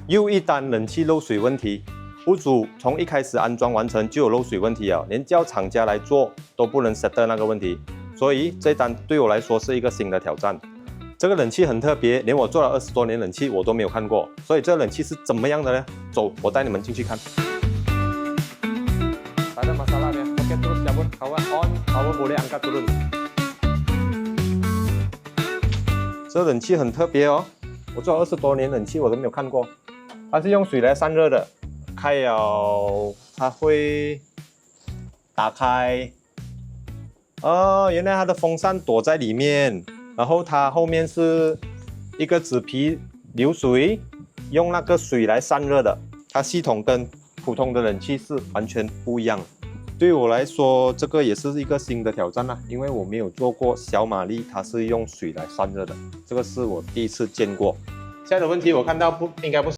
又一单冷气漏水问题，屋主从一开始安装完成就有漏水问题了，连叫厂家来做都不能 settle 那个问题，所以这单对我来说是一个新的挑战。这个冷气很特别，连我做了20多年冷气我都没有看过，所以这个冷气是怎么样的呢？走，我带你们进去看。Tak ada masalah ya. Oke, terus cabut. Power on, power boleh angkat turun. 这冷气很特别哦，我做了20多年冷气我都没有看过。它是用水来散热的，开了它会打开。哦，原来它的风扇躲在里面，然后它后面是一个纸皮流水，用那个水来散热的。它系统跟普通的冷气是完全不一样。对我来说，这个也是一个新的挑战啦，因为我没有做过小马力，它是用水来散热的，这个是我第一次见过。现在的问题我看到应该不是。